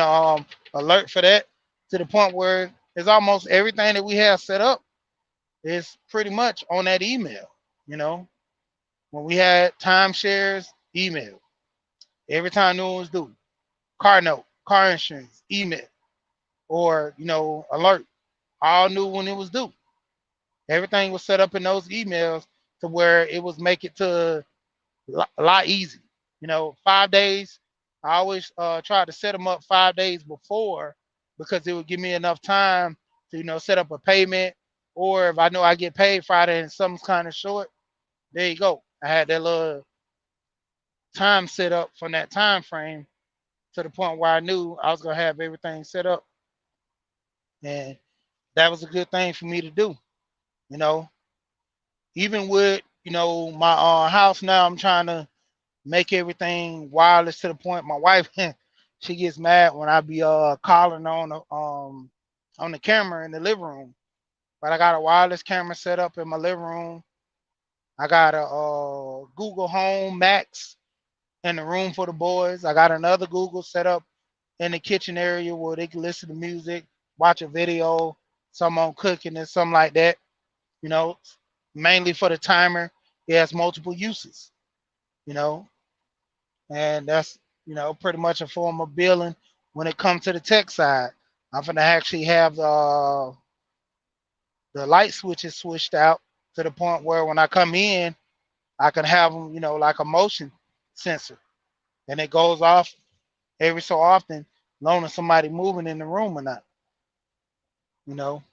alert for that to the point where it's almost everything that we have set up is pretty much on that email. You know, when we had timeshares, email. Every time no one's due, car note, car insurance, email, or alert. All knew when it was due. Everything was set up in those emails to where it was make it to a lot easy. 5 days. I always try to set them up 5 days before because it would give me enough time to set up a payment, or if I know I get paid Friday and something's kind of short, there you go. I had that little time set up from that time frame to the point where I knew I was gonna have everything set up, and that was a good thing for me to do. You know, even with my house now, I'm trying to make everything wireless to the point my wife she gets mad when I be calling on the camera in the living room. But I got a wireless camera set up in my living room. I got a Google Home Max in the room for the boys. I got another Google set up in the kitchen area where they can listen to music, watch a video, some on cooking and something like that. You know, mainly for the timer. It has multiple uses. You know, and that's pretty much a form of billing when it comes to the tech side. I'm gonna actually have the light switches switched out to the point where when I come in, I can have them, like a motion sensor, and it goes off every so often, long as somebody moving in the room or not. You know,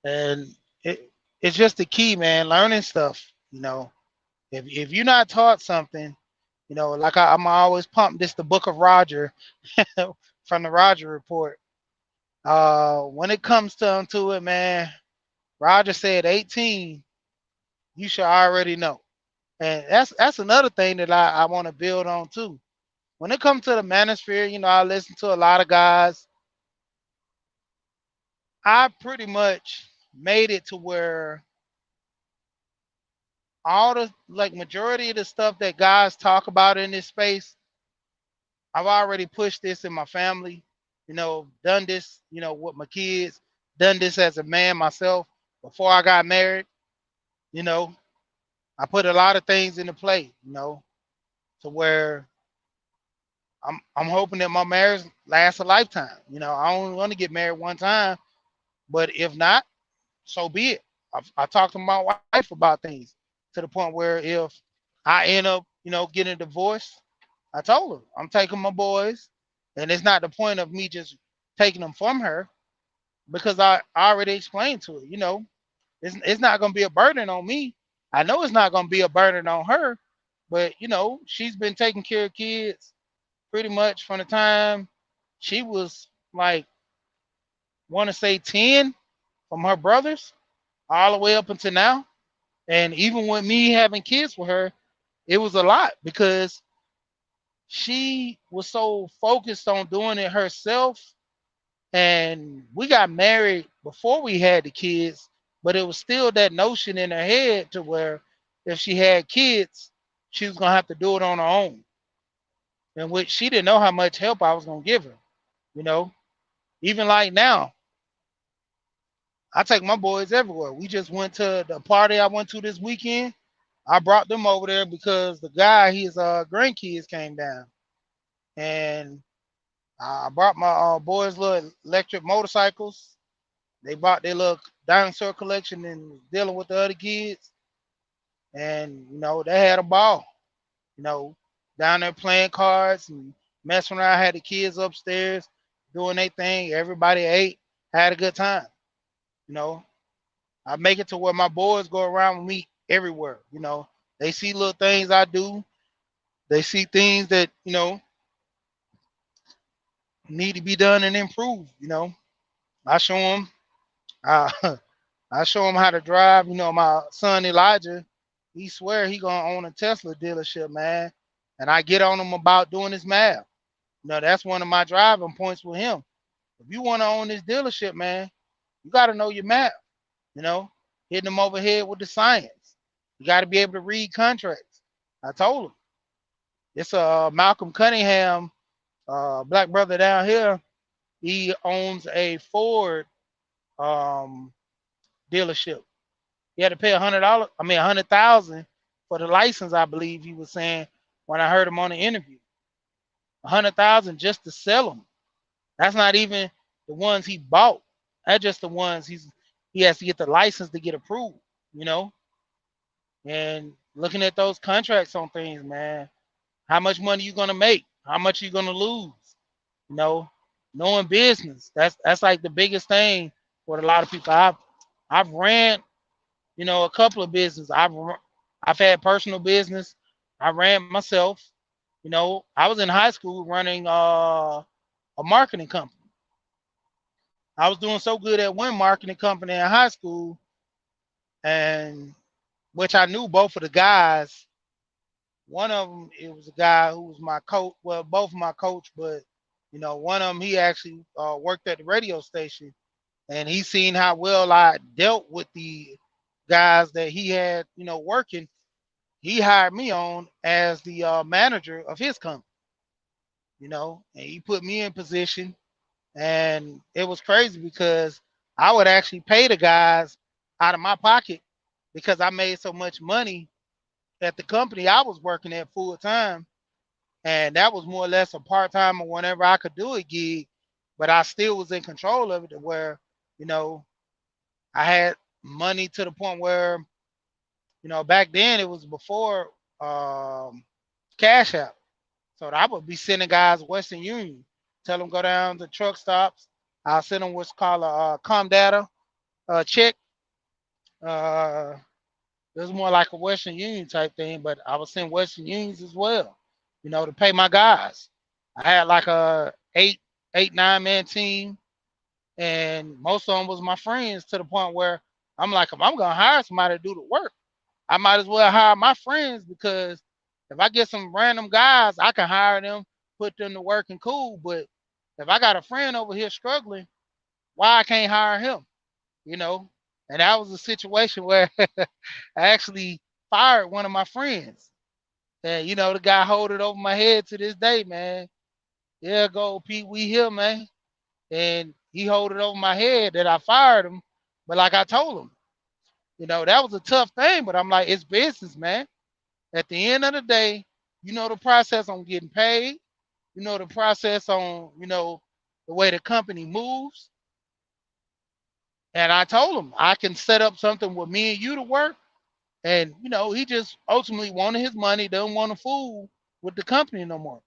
and it it's just the key, man. Learning stuff. If you're not taught something, like I'm always pumped. This the Book of Roger from the Roger Report. When it comes down to it, man, Roger said 18, you should already know. And that's another thing that I want to build on too. When it comes to the manosphere, I listen to a lot of guys. I pretty much made it to where all the like majority of the stuff that guys talk about in this space, I've already pushed this in my family, done this, with my kids, done this as a man myself before I got married, you know. I put a lot of things into play, to where I'm hoping that my marriage lasts a lifetime. I only want to get married one time, but if not, so be it. I talked to my wife about things to the point where if I end up, getting a divorce, I told her I'm taking my boys, and it's not the point of me just taking them from her because I already explained to her, it's not going to be a burden on me. I know it's not going to be a burden on her, but she's been taking care of kids pretty much from the time she was like, want to say 10 from her brothers all the way up until now. And even with me having kids with her, it was a lot because she was so focused on doing it herself. And we got married before we had the kids, but it was still that notion in her head to where if she had kids, she was going to have to do it on her own. And which she didn't know how much help I was going to give her, you know. Even like now, I take my boys everywhere. We just went to the party I went to this weekend. I brought them over there because the guy, his grandkids came down. And I brought my boys' little electric motorcycles. They bought their little dinosaur collection and dealing with the other kids. And, they had a ball, you know, down there playing cards and messing around. Had the kids upstairs doing their thing. Everybody ate, had a good time. You know, I make it to where my boys go around with me everywhere. They see little things I do. They see things that, need to be done and improved. I show them. Uh, I show them how to drive. My son Elijah, he swear he gonna own a Tesla dealership, man. And I get on him about doing his math. That's one of my driving points with him. If you want to own this dealership, man, you got to know your math. You know, hitting them overhead with the science. You got to be able to read contracts. I told him it's a Malcolm Cunningham, black brother down here. He owns a Ford um, dealership. He had to pay $100. I mean, 100,000 for the license. I believe he was saying when I heard him on the interview. 100,000 just to sell them. That's not even the ones he bought. That's just the ones he has to get the license to get approved. You know, and looking at those contracts on things, man, how much money you gonna make? How much you gonna lose? You know, knowing business. That's like the biggest thing for a lot of people. I've ran, a couple of businesses. I've had personal business. I ran myself. I was in high school running a marketing company. I was doing so good at one marketing company in high school, and which I knew both of the guys. One of them, it was a guy who was my coach. Well, both my coach, but one of them, he actually worked at the radio station, and he seen how well I dealt with the guys that he had, working, he hired me on as the manager of his company, and he put me in position. And it was crazy because I would actually pay the guys out of my pocket because I made so much money at the company I was working at full time. And that was more or less a part time or whenever I could do a gig, but I still was in control of it to where, you know, I had money to the point where, back then it was before Cash App. So I would be sending guys Western Union, tell them go down to truck stops. I'll send them what's called a com data check. Uh, it was more like a Western Union type thing, but I would send Western Unions as well, to pay my guys. I had like a 9 man team, and most of them was my friends to the point where I'm like, if I'm gonna hire somebody to do the work, I might as well hire my friends because if I get some random guys, I can hire them, put them to work and cool. But if I got a friend over here struggling, why I can't hire him? You know? And that was a situation where I actually fired one of my friends. And the guy hold it over my head to this day, man. Yeah, go Pete, we here, man. And he hold it over my head that I fired him. But like I told him, that was a tough thing. But I'm like, it's business, man. At the end of the day, the process on getting paid, the process on, the way the company moves. And I told him I can set up something with me and you to work. And, he just ultimately wanted his money, doesn't want to fool with the company no more.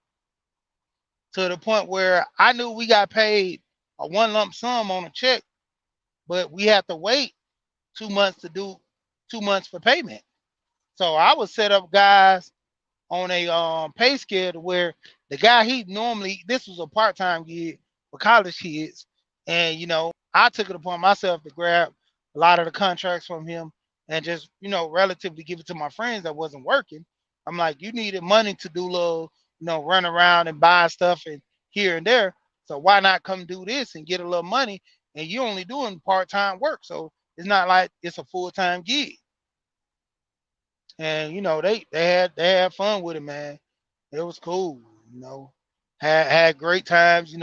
To the point where I knew we got paid a one lump sum on a check, but we have to wait 2 months to do 2 months for payment. So I would set up guys on a pay scale to where the guy he normally this was a part-time gig for college kids, and I took it upon myself to grab a lot of the contracts from him and just relatively give it to my friends that wasn't working. I'm like, you needed money to do little run around and buy stuff and here and there, so why not come do this and get a little money, and you only doing part-time work, so it's not like it's a full-time gig. And they had fun with it, man. It was cool, Had great times,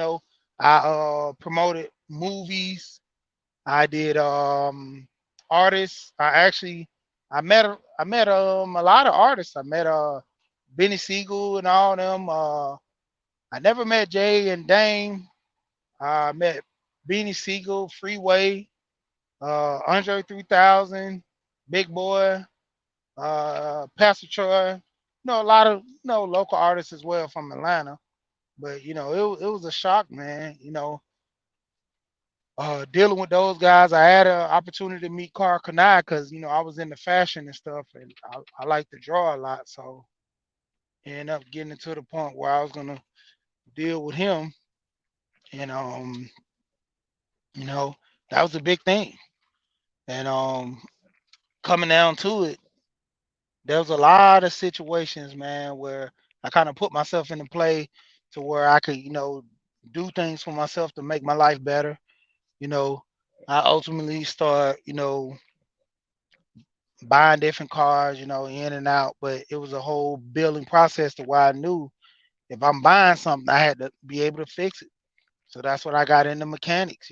I promoted movies. I did artists. I met a lot of artists. I met Benny Siegel and all them. I never met Jay and Dame. I met Benny Siegel, Freeway, Andre 3000, Big Boy, Pastor Troy, a lot of local artists as well from Atlanta. But it was a shock, man. Dealing with those guys, I had an opportunity to meet Carl Kanai because I was into fashion and stuff, and I like to draw a lot. So ended up getting to the point where I was gonna deal with him, and you know, that was a big thing. And coming down to it, there was a lot of situations, man, where I kind of put myself into play to where I could, do things for myself to make my life better. You know, I ultimately start, buying different cars, in and out, but it was a whole building process to where I knew if I'm buying something, I had to be able to fix it. So that's what I got into mechanics,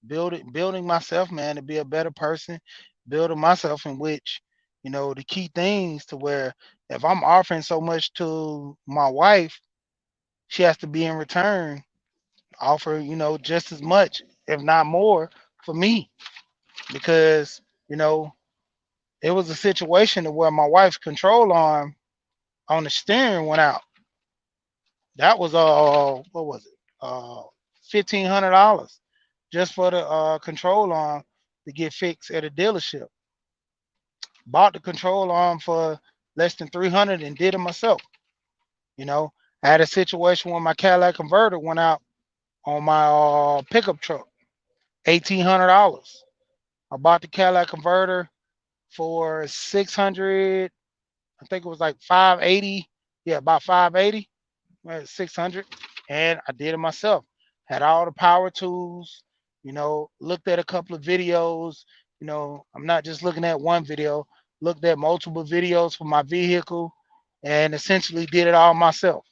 building myself, man, to be a better person, building myself in which, the key things to where if I'm offering so much to my wife, she has to be in return, offer, just as much, if not more, for me. Because, you know, it was a situation to where my wife's control arm on the steering went out. That was what was it? $1,500 just for the control arm to get fixed at a dealership. Bought the control arm for less than 300 and did it myself. You know, I had a situation where my Cadillac converter went out on my pickup truck, $1,800. I bought the Cadillac converter for 600. I think it was like 580. Yeah, about 580. 600, and I did it myself. Had all the power tools, looked at a couple of videos, I'm not just looking at one video, looked at multiple videos for my vehicle and essentially did it all myself.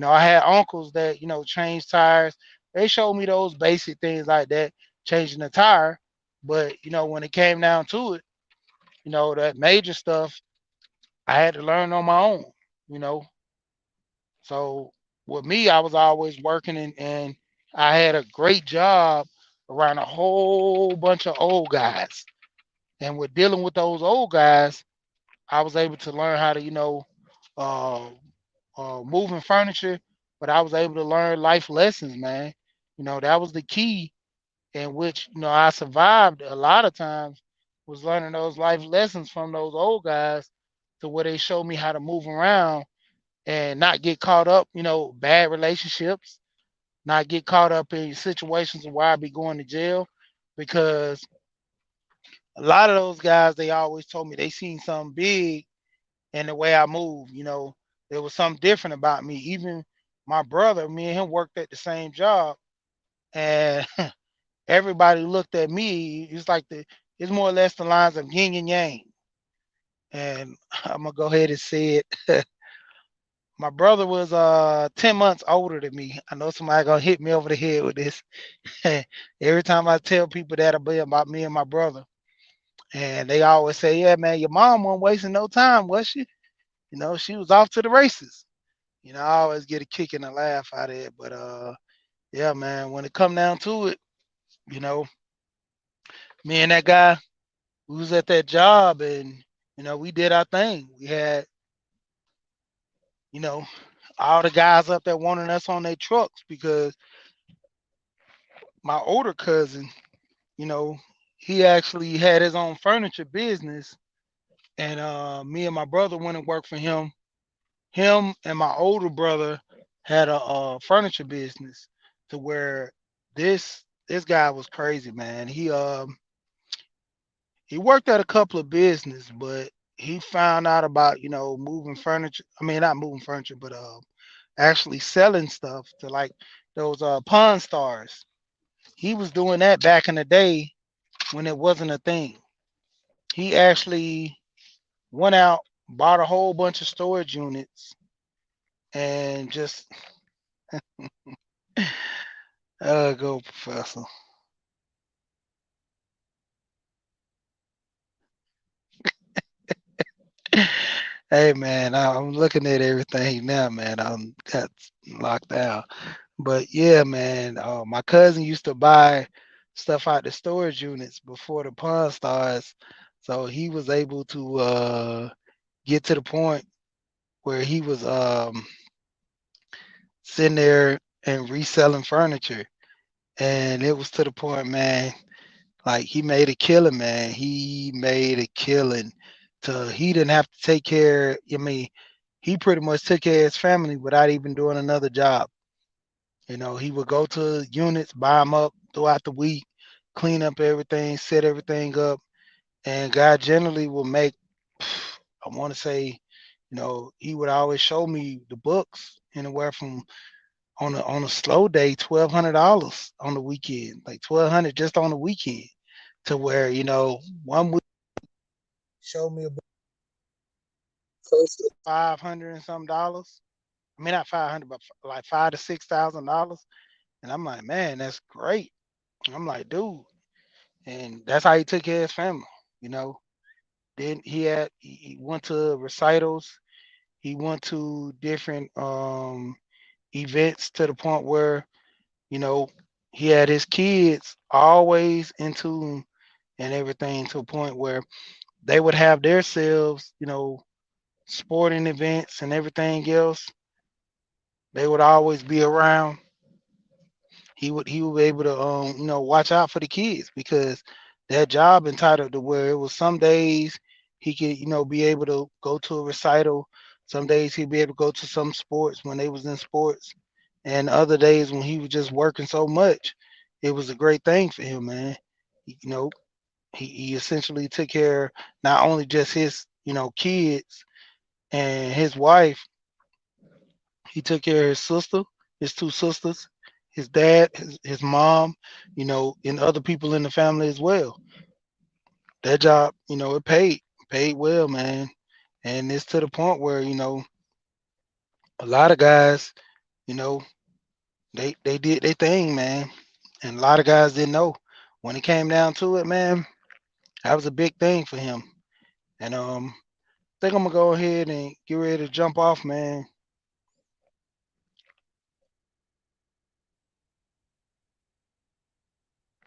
I had uncles that, changed tires. They showed me those basic things like that, changing the tire. But, when it came down to it, that major stuff, I had to learn on my own, you know. So with me, I was always working and I had a great job around a whole bunch of old guys. And with dealing with those old guys, I was able to learn how to, uh, moving furniture, but I was able to learn life lessons, man. That was the key in which, I survived a lot of times was learning those life lessons from those old guys to where they showed me how to move around and not get caught up, bad relationships, not get caught up in situations where I'd be going to jail because a lot of those guys, they always told me they seen something big in the way I move. There was something different about me. Even my brother, me and him worked at the same job, and everybody looked at me. It's more or less the lines of yin and yang. And I'm gonna go ahead and say it. My brother was 10 months older than me. I know somebody gonna hit me over the head with this. Every time I tell people that about me and my brother, and they always say, "Yeah, man, your mom wasn't wasting no time, was she? She was off to the races." I always get a kick and a laugh out of it. But yeah, man, when it come down to it, you know, me and that guy, we was at that job and we did our thing. We had, you know, all the guys up there wanting us on their trucks because my older cousin, you know, he actually had his own furniture business and me and my brother went and worked for him. Him and my older brother had a furniture business to where this guy was crazy, man. He worked at a couple of business, but he found out about moving furniture. I mean, not moving furniture, but actually selling stuff to like those pawn stars. He was doing that back in the day when it wasn't a thing. He actually went out, bought a whole bunch of storage units, and just go, Professor. Hey man, I'm looking at everything now, man. I'm got locked down. But yeah, man, my cousin used to buy stuff out the storage units before the Pawn Stars, so he was able to get to the point where he was sitting there and reselling furniture, and it was to the point, man. Like he made a killing, man. He made a killing. He didn't have to take care. I mean, he pretty much took care of his family without even doing another job. He would go to units, buy them up throughout the week, clean up everything, set everything up, and God generally will make. I want to say, he would always show me the books anywhere from on a slow day, $1,200 on the weekend, like 1,200 just on the weekend, to where one week showed me a book close to 500 and some dollars. I mean, not 500, but like $5,000 to $6,000. And I'm like, man, that's great. I'm like, dude, and that's how he took care of his family. You know, then he went to recitals. He went to different events to the point where you know he had his kids always in tune and everything to a point where they would have themselves, sporting events and everything else. They would always be around. He would be able to watch out for the kids because that job entitled to where it was some days he could be able to go to a recital, some days he'd be able to go to some sports when they was in sports, and other days when he was just working so much, it was a great thing for him, man. You know, he essentially took care not only just his kids and his wife. He took care of his sister, his two sisters, his dad, his mom, and other people in the family as well. that job, it paid well, man. And it's to the point where, a lot of guys, you know, they did their thing, man. And a lot of guys didn't know. When it came down to it, man, that was a big thing for him. And I think I'm gonna go ahead and get ready to jump off, man.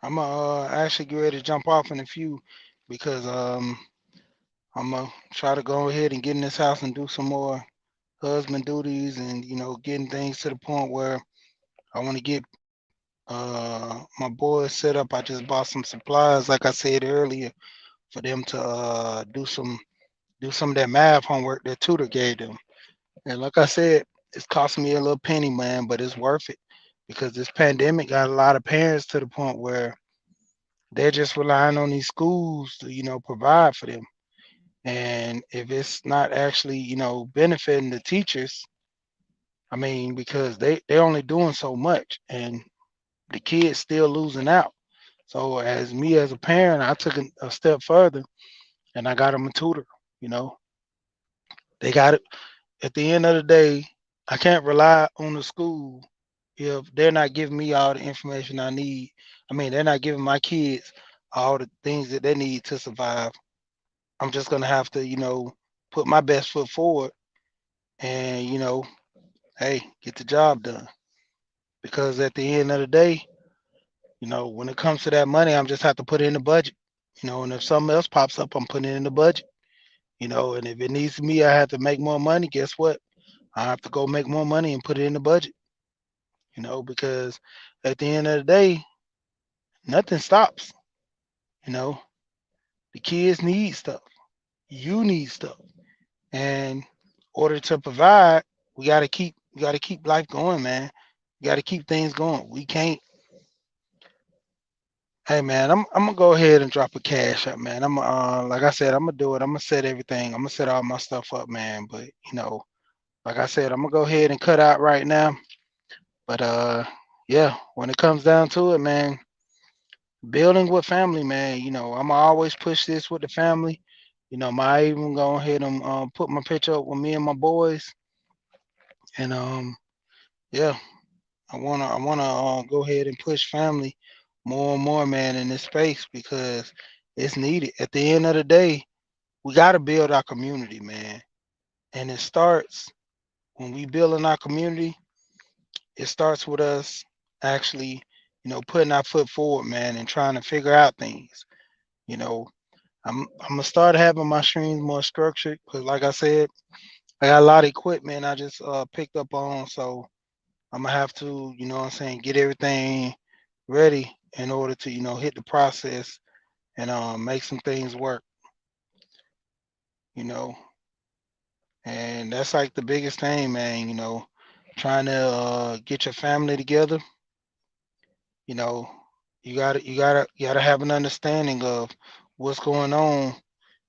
I'm gonna actually get ready to jump off in a few because I'm gonna try to go ahead and get in this house and do some more husband duties and getting things to the point where I want to get my boys set up. I just bought some supplies, like I said earlier, for them to do some of that math homework that tutor gave them. And like I said, it's costing me a little penny, man, but it's worth it because this pandemic got a lot of parents to the point where they're just relying on these schools to provide for them. And if it's not actually benefiting the teachers, I mean, because they're only doing so much, and the kids still losing out. So as me as a parent, I took a step further and I got them a tutor. You know, they got it. At the end of the day, I can't rely on the school if they're not giving me all the information I need. I mean, they're not giving my kids all the things that they need to survive. I'm just gonna have to, put my best foot forward and, hey, get the job done. Because at the end of the day, when it comes to that money, I'm just have to put it in the budget. And if something else pops up, I'm putting it in the budget. And if it needs me, I have to make more money. Guess what? I have to go make more money and put it in the budget. Because at the end of the day, nothing stops. You know, the kids need stuff. You need stuff. And in order to provide, we gotta keep life going, man. We gotta keep things going. We can't. Hey man, I'm gonna go ahead and drop a cash up, man. I'm like I said, I'm gonna do it. I'm gonna set everything. I'm gonna set all my stuff up, man. But like I said, I'm gonna go ahead and cut out right now. But yeah, when it comes down to it, man, building with family, man. I'm always push this with the family. I even go ahead and put my picture up with me and my boys, and yeah, I wanna go ahead and push family more and more, man, in this space because it's needed. At the end of the day, we gotta build our community, man, and it starts when we build in our community. It starts with us actually, putting our foot forward, man, and trying to figure out things. You know, I'm gonna start having my streams more structured because, like I said, I got a lot of equipment I just picked up on, so I'm gonna have to, what I'm saying, get everything ready in order to, hit the process and make some things work, you know. And that's like the biggest thing, man. Trying to get your family together. You know, you gotta have an understanding of what's going on,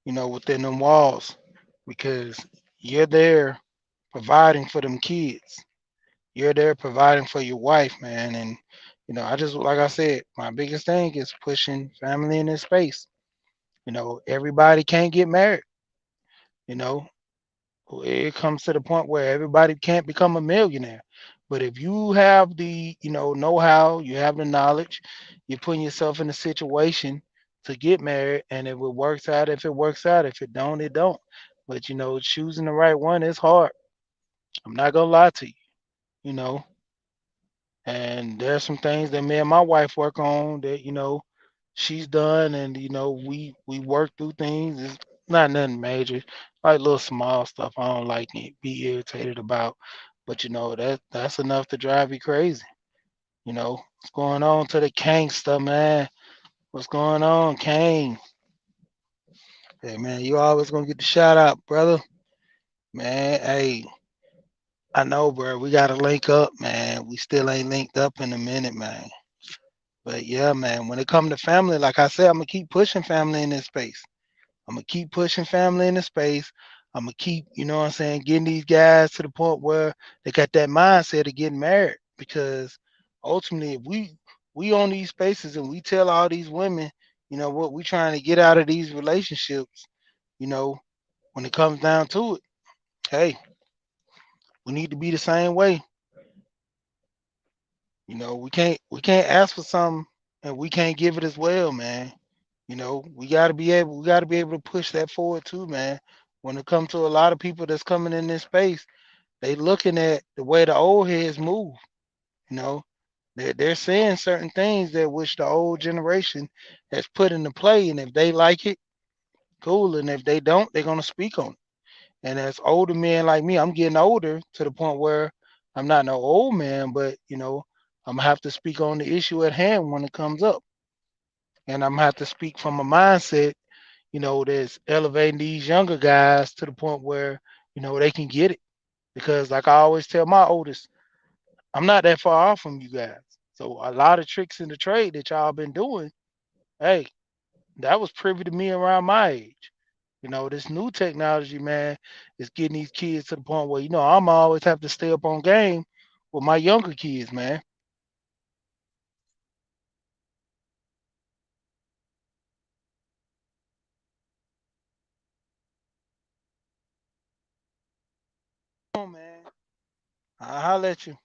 within them walls, because you're there providing for them kids. You're there providing for your wife, man. And I just like I said, my biggest thing is pushing family in this space. Everybody can't get married. You know, it comes to the point where everybody can't become a millionaire. But if you have the, know-how, you have the knowledge, you're putting yourself in a situation to get married, and if it works out, if it works out, if it don't, it don't. But choosing the right one is hard. I'm not gonna lie to you. You know, and there's some things that me and my wife work on that she's done, and we work through things. It's not nothing major, like little small stuff I don't like to be irritated about, but that's enough to drive you crazy. What's going on to the Kang stuff, man? What's going on, Kang? Hey man, you always gonna get the shout out, brother. Man, hey, I know, bro. We gotta link up, man. We still ain't linked up in a minute, man. But yeah, man, when it comes to family, like I said, I'm gonna keep pushing family in this space. I'm gonna keep pushing family in the space. I'm gonna keep, what I'm saying, getting these guys to the point where they got that mindset of getting married. Because ultimately, if we on these spaces and we tell all these women, You know what we trying to get out of these relationships, you know, when it comes down to it, hey, we need to be the same way. You know, we can't ask for something and we can't give it as well, man. You know, we gotta be able to push that forward too, man. When it comes to a lot of people that's coming in this space, they looking at the way the old heads move, you know. They're saying certain things that which the old generation has put into play, and if they like it, cool. And if they don't, they're gonna speak on it. And as older men like me, I'm getting older to the point where I'm not no old man, but I'm gonna have to speak on the issue at hand when it comes up. And I'm gonna have to speak from a mindset, that's elevating these younger guys to the point where, they can get it. Because like I always tell my oldest, I'm not that far off from you guys. So a lot of tricks in the trade that y'all been doing, hey, that was privy to me around my age. This new technology, man, is getting these kids to the point where, I'm always have to stay up on game with my younger kids, man. Come on, man. I'll holler at you.